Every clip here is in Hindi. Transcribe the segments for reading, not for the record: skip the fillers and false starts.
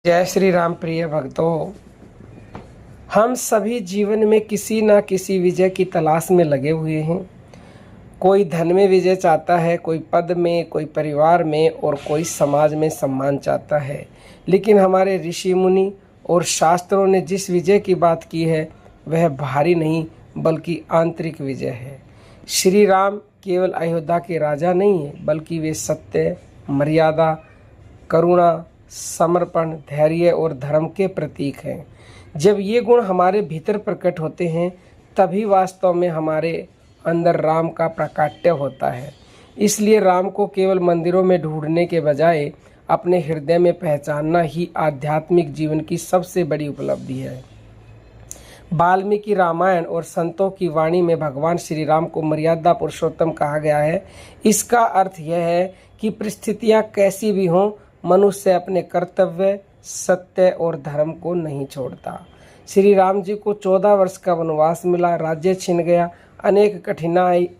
जय श्री राम। प्रिय भक्तों, हम सभी जीवन में किसी ना किसी विजय की तलाश में लगे हुए हैं। कोई धन में विजय चाहता है, कोई पद में, कोई परिवार में और कोई समाज में सम्मान चाहता है। लेकिन हमारे ऋषि मुनि और शास्त्रों ने जिस विजय की बात की है वह बाहरी नहीं बल्कि आंतरिक विजय है। श्री राम केवल अयोध्या के राजा नहीं है, बल्कि वे सत्य, मर्यादा, करुणा, समर्पण, धैर्य और धर्म के प्रतीक हैं। जब ये गुण हमारे भीतर प्रकट होते हैं तभी वास्तव में हमारे अंदर राम का प्राकट्य होता है। इसलिए राम को केवल मंदिरों में ढूंढने के बजाय अपने हृदय में पहचानना ही आध्यात्मिक जीवन की सबसे बड़ी उपलब्धि है। वाल्मीकि रामायण और संतों की वाणी में भगवान श्री राम को मर्यादा पुरुषोत्तम कहा गया है। इसका अर्थ यह है कि परिस्थितियां कैसी भी हों, मनुष्य अपने कर्तव्य, सत्य और धर्म को नहीं छोड़ता। श्री राम जी को 14 वर्ष का वनवास मिला, राज्य छिन गया, अनेक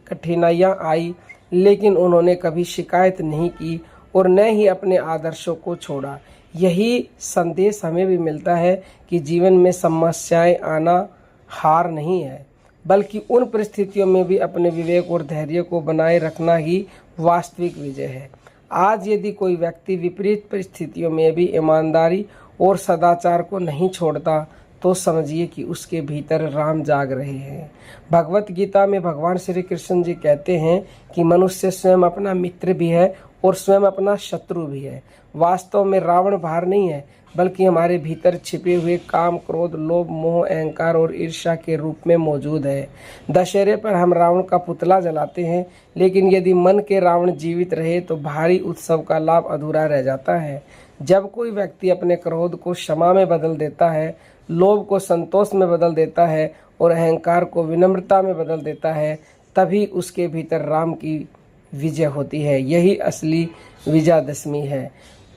कठिनाइयाँ आई, लेकिन उन्होंने कभी शिकायत नहीं की और न ही अपने आदर्शों को छोड़ा। यही संदेश हमें भी मिलता है कि जीवन में समस्याएं आना हार नहीं है, बल्कि उन परिस्थितियों में भी अपने विवेक और धैर्य को बनाए रखना ही वास्तविक विजय है। आज यदि कोई व्यक्ति विपरीत परिस्थितियों में भी ईमानदारी और सदाचार को नहीं छोड़ता तो समझिए कि उसके भीतर राम जाग रहे हैं। भगवत गीता में भगवान श्री कृष्ण जी कहते हैं कि मनुष्य स्वयं अपना मित्र भी है और स्वयं अपना शत्रु भी है। वास्तव में रावण बाहर नहीं है, बल्कि हमारे भीतर छिपे हुए काम, क्रोध, लोभ, मोह, अहंकार और ईर्ष्या के रूप में मौजूद है। दशहरे पर हम रावण का पुतला जलाते हैं, लेकिन यदि मन के रावण जीवित रहे तो भारी उत्सव का लाभ अधूरा रह जाता है। जब कोई व्यक्ति अपने क्रोध को क्षमा में बदल देता है, लोभ को संतोष में बदल देता है और अहंकार को विनम्रता में बदल देता है, तभी उसके भीतर राम की विजय होती है। यही असली विजयादशमी है।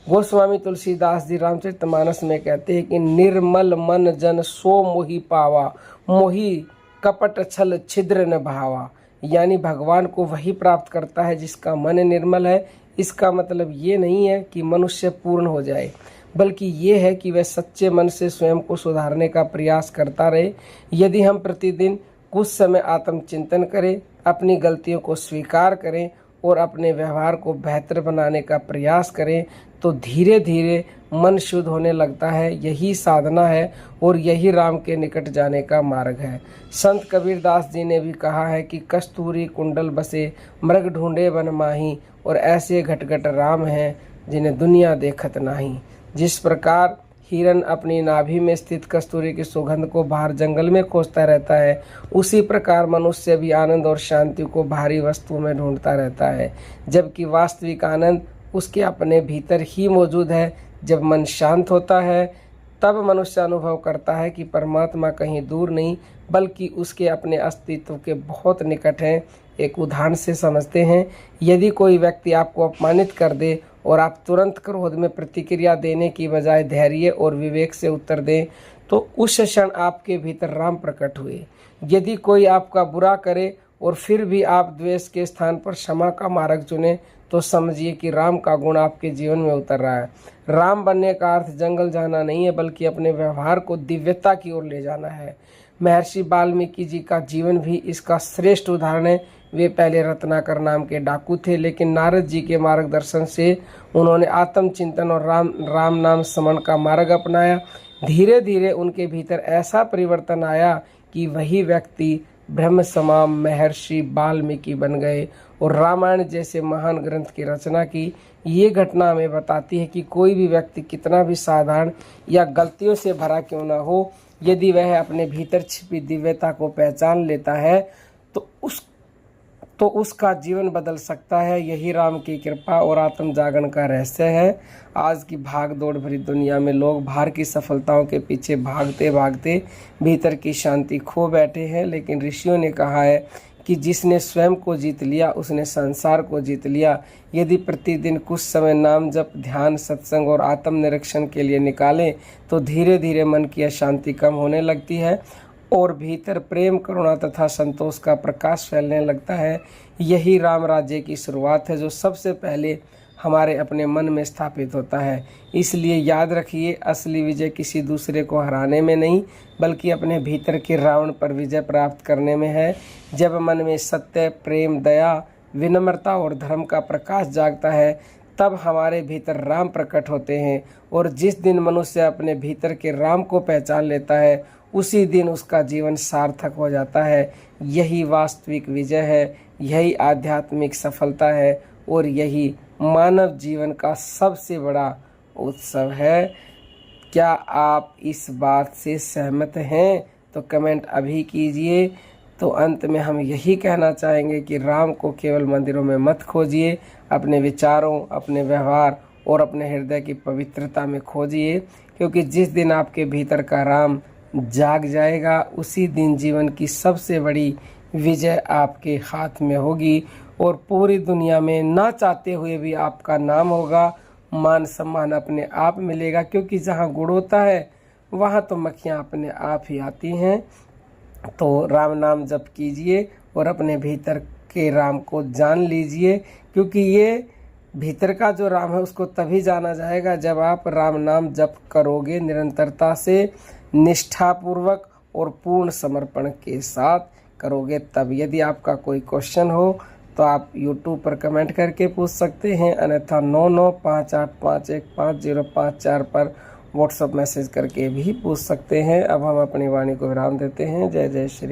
गोस्वामी तुलसीदास जी रामचरितमानस में कहते हैं कि निर्मल मन जन सो मोहि पावा, मोहि कपट छल छिद्र न भावा। यानी भगवान को वही प्राप्त करता है जिसका मन निर्मल है। इसका मतलब ये नहीं है कि मनुष्य पूर्ण हो जाए, बल्कि ये है कि वह सच्चे मन से स्वयं को सुधारने का प्रयास करता रहे। यदि हम प्रतिदिन कुछ समय आत्मचिंतन करें, अपनी गलतियों को स्वीकार करें और अपने व्यवहार को बेहतर बनाने का प्रयास करें तो धीरे धीरे मन शुद्ध होने लगता है। यही साधना है और यही राम के निकट जाने का मार्ग है। संत कबीरदास जी ने भी कहा है कि कस्तूरी कुंडल बसे मृग ढूंढे वन माही, और ऐसे घटघट राम हैं जिन्हें दुनिया देखत नाही। जिस प्रकार हिरन अपनी नाभि में स्थित कस्तूरी की सुगंध को बाहर जंगल में खोजता रहता है, उसी प्रकार मनुष्य भी आनंद और शांति को बाहरी वस्तुओं में ढूंढता रहता है, जबकि वास्तविक आनंद उसके अपने भीतर ही मौजूद है। जब मन शांत होता है तब मनुष्य अनुभव करता है कि परमात्मा कहीं दूर नहीं बल्कि उसके अपने अस्तित्व के बहुत निकट है। एक उदाहरण से समझते हैं। यदि कोई व्यक्ति आपको अपमानित कर दे और आप तुरंत क्रोध में प्रतिक्रिया देने की बजाय धैर्य और विवेक से उत्तर दें तो उस क्षण आपके भीतर राम प्रकट हुए। यदि कोई आपका बुरा करे और फिर भी आप द्वेष के स्थान पर क्षमा का मार्ग चुने तो समझिए कि राम का गुण आपके जीवन में उतर रहा है। राम बनने का अर्थ जंगल जाना नहीं है, बल्कि अपने व्यवहार को दिव्यता की ओर ले जाना है। महर्षि वाल्मीकि जी का जीवन भी इसका श्रेष्ठ उदाहरण है। वे पहले रत्नाकर नाम के डाकू थे, लेकिन नारद जी के मार्गदर्शन से उन्होंने आत्मचिंतन और राम नाम स्मरण का मार्ग अपनाया। धीरे धीरे उनके भीतर ऐसा परिवर्तन आया कि वही व्यक्ति ब्रह्म समाम महर्षि वाल्मीकि बन गए और रामायण जैसे महान ग्रंथ की रचना की। ये घटना हमें बताती है कि कोई भी व्यक्ति कितना भी साधारण या गलतियों से भरा क्यों ना हो, यदि वह अपने भीतर छिपी दिव्यता को पहचान लेता है तो उसका जीवन बदल सकता है। यही राम की कृपा और आत्म जागरण का रहस्य है। आज की भाग दौड़ भरी दुनिया में लोग बाहर की सफलताओं के पीछे भागते भागते भीतर की शांति खो बैठे हैं, लेकिन ऋषियों ने कहा है कि जिसने स्वयं को जीत लिया उसने संसार को जीत लिया। यदि प्रतिदिन कुछ समय नाम जप, ध्यान, सत्संग और आत्मनिरीक्षण के लिए निकालें तो धीरे धीरे मन की अशांति कम होने लगती है और भीतर प्रेम, करुणा तथा संतोष का प्रकाश फैलने लगता है। यही राम राज्य की शुरुआत है जो सबसे पहले हमारे अपने मन में स्थापित होता है। इसलिए याद रखिए, असली विजय किसी दूसरे को हराने में नहीं, बल्कि अपने भीतर के रावण पर विजय प्राप्त करने में है। जब मन में सत्य, प्रेम, दया, विनम्रता और धर्म का प्रकाश जागता है, तब हमारे भीतर राम प्रकट होते हैं। और जिस दिन मनुष्य अपने भीतर के राम को पहचान लेता है, उसी दिन उसका जीवन सार्थक हो जाता है। यही वास्तविक विजय है, यही आध्यात्मिक सफलता है और यही मानव जीवन का सबसे बड़ा उत्सव है। क्या आप इस बात से सहमत हैं? तो कमेंट अभी कीजिए। तो अंत में हम यही कहना चाहेंगे कि राम को केवल मंदिरों में मत खोजिए, अपने विचारों, अपने व्यवहार और अपने हृदय की पवित्रता में खोजिए, क्योंकि जिस दिन आपके भीतर का राम जाग जाएगा, उसी दिन जीवन की सबसे बड़ी विजय आपके हाथ में होगी और पूरी दुनिया में ना चाहते हुए भी आपका नाम होगा, मान सम्मान अपने आप मिलेगा। क्योंकि जहाँ गुड़ होता है वहाँ तो मक्खियाँ अपने आप ही आती हैं। तो राम नाम जप कीजिए और अपने भीतर के राम को जान लीजिए, क्योंकि ये भीतर का जो राम है उसको तभी जाना जाएगा जब आप राम नाम जप करोगे निरंतरता से, निष्ठापूर्वक और पूर्ण समर्पण के साथ करोगे तब। यदि आपका कोई क्वेश्चन हो तो आप YouTube पर कमेंट करके पूछ सकते हैं, अन्यथा 9958515054 पर व्हाट्सएप मैसेज करके भी पूछ सकते हैं। अब हम अपनी वाणी को विराम देते हैं। जय जय श्री